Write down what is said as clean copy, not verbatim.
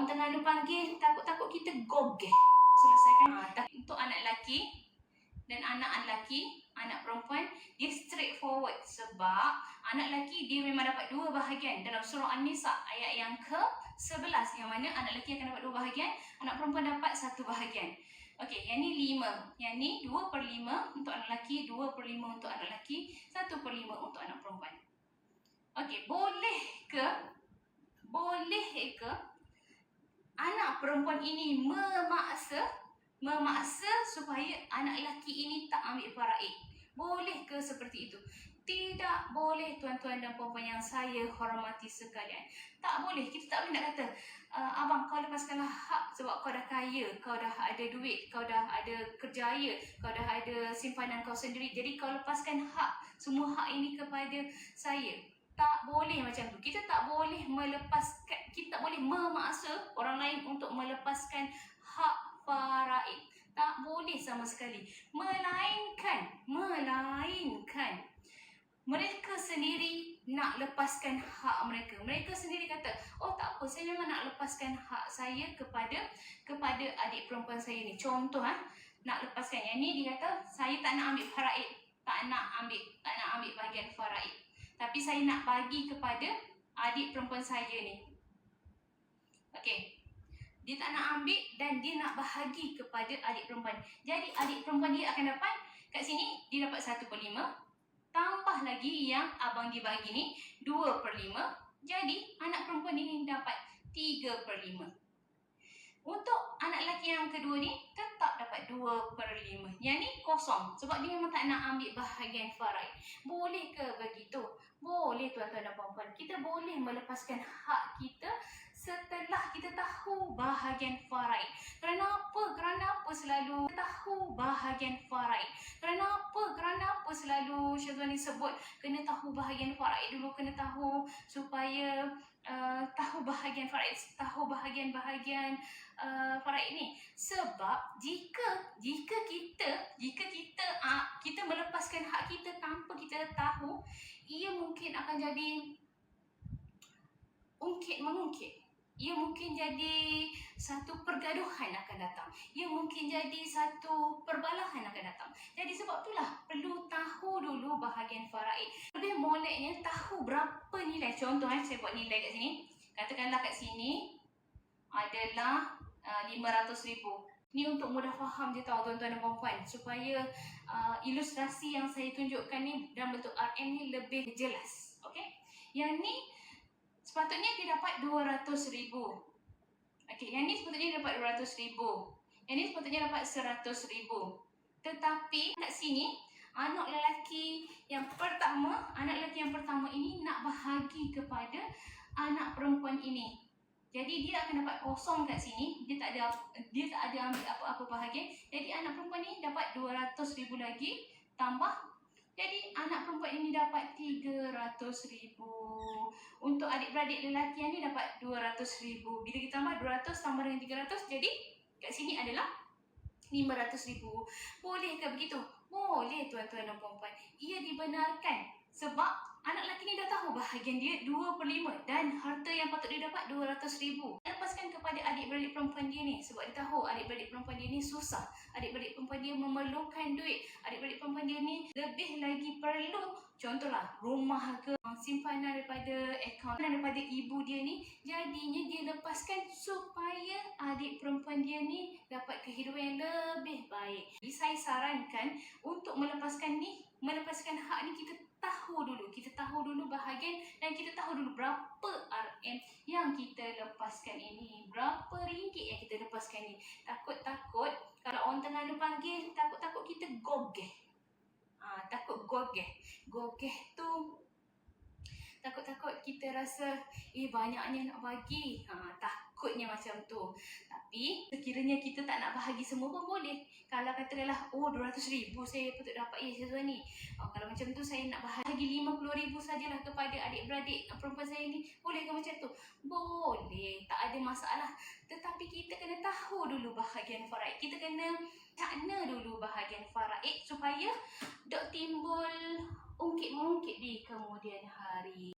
orang Terengganu panggil, takut-takut kita gogeh. Selesaikan. Untuk anak lelaki dan anak lelaki, anak perempuan, dia straightforward. Sebab anak lelaki dia memang dapat 2 bahagian. Dalam surah An-Nisa ayat yang ke-11, yang mana anak lelaki akan dapat 2 bahagian, anak perempuan dapat 1 bahagian. Okey, yang ni 5. Yang ni 2/5 untuk anak lelaki, 2/5 untuk anak lelaki, 1/5 untuk anak perempuan. Okey, boleh ke anak perempuan ini memaksa supaya anak lelaki ini tak ambil faraid? Boleh ke seperti itu? Tidak boleh, tuan-tuan dan puan-puan yang saya hormati sekalian. Tak boleh. Kita tak boleh nak kata, abang kau lepaskanlah hak sebab kau dah kaya, kau dah ada duit, kau dah ada kerjaya, kau dah ada simpanan kau sendiri, jadi kau lepaskan hak, semua hak ini kepada saya. Tak boleh macam tu. Kita tak boleh melepaskan, kita tak boleh memaksa orang lain untuk melepaskan hak faraid. Tak boleh sama sekali. Melainkan mereka sendiri nak lepaskan hak mereka. Mereka sendiri kata, oh tak apa, saya memang nak lepaskan hak saya kepada adik perempuan saya ni. Contoh nak lepaskan. Yang ni dia kata, saya tak nak ambil faraid, tak nak ambil bahagian faraid, tapi saya nak bagi kepada adik perempuan saya ni. Okey. Dia tak nak ambil dan dia nak bahagi kepada adik perempuan. Jadi adik perempuan dia akan dapat, kat sini dia dapat 1/5. Tambah lagi yang abang dia bagi ni 2/5. Jadi anak perempuan ini dapat 3/5. Untuk anak lelaki yang kedua ni tetap dapat 2/5. Yang ni kosong sebab dia memang tak nak ambil bahagian faraid. Boleh ke begitu? Boleh, tuan-tuan dan puan-puan. Kita boleh melepaskan hak kita setelah kita tahu bahagian faraid. Kenapa selalu tahu bahagian faraid? Kenapa selalu Syazwani sebut kena tahu bahagian faraid dulu, kena tahu supaya tahu bahagian faraid, tahu bahagian-bahagian faraid ni. Sebab jika kita melepaskan hak kita tanpa kita tahu, ia mungkin akan jadi ungkit-mengungkit. Ia mungkin jadi satu pergaduhan akan datang. Ia mungkin jadi satu perbalahan akan datang. Jadi sebab itulah perlu tahu dulu bahagian faraid. Lebih moleknya tahu berapa nilai. Contoh saya buat nilai kat sini. Katakanlah kat sini adalah 500,000. Ni untuk mudah faham je tau tuan-tuan dan puan-puan, supaya ilustrasi yang saya tunjukkan ni dalam bentuk RM ni lebih jelas. Okey? Yang ni sepatutnya dia dapat 200,000. Okey, yang ni sepatutnya dia dapat 200,000. Yang ni sepatutnya dapat 100,000. Tetapi kat sini anak lelaki yang pertama ini nak bahagi kepada anak perempuan ini. Jadi dia akan dapat kosong kat sini. Dia tak ada ambil apa-apa bahagian. Jadi anak perempuan ni dapat 200,000 lagi tambah. Jadi anak perempuan ini dapat 300,000. Untuk adik-beradik lelaki yang ni dapat 200,000. Bila kita tambah 200 tambah dengan 300, jadi kat sini adalah 500,000. Boleh ke begitu? Boleh, tuan-tuan dan puan-puan. Ia dibenarkan sebab anak lelaki ni dah tahu bahagian dia 2/5 dan harta yang patut dia dapat 200,000. Lepaskan kepada adik-beradik perempuan dia ni sebab dia tahu adik-beradik perempuan dia ni susah. Adik-beradik perempuan dia memerlukan duit. Adik-beradik perempuan dia ni lebih lagi perlu, contohlah rumah ke, simpanan daripada akaun daripada ibu dia ni. Jadinya dia lepaskan supaya adik perempuan dia ni dapat kehidupan yang lebih baik. Jadi saya sarankan untuk melepaskan hak ni, kita tahu dulu bahagian dan kita tahu dulu berapa RM yang kita lepaskan ini, berapa ringgit yang kita lepaskan ini. Takut-takut kalau orang Terengganu panggil, takut-takut kita gogeh. Takut gogeh. Gogeh tu takut-takut kita rasa banyaknya nak bagi. Takutnya macam tu. Tapi sekiranya kita tak nak bahagi semua pun boleh. Kalau katakanlah 200,000 saya patut dapat Syazwani. Kalau macam tu saya nak bahagi 50,000 sajalah kepada adik-beradik perempuan saya ni. Boleh ke macam tu? Boleh. Tak ada masalah. Tetapi kita kena tahu dulu bahagian faraid. Kita kena cakna dulu bahagian faraid supaya tak timbul ungkit-ungkit di kemudian hari.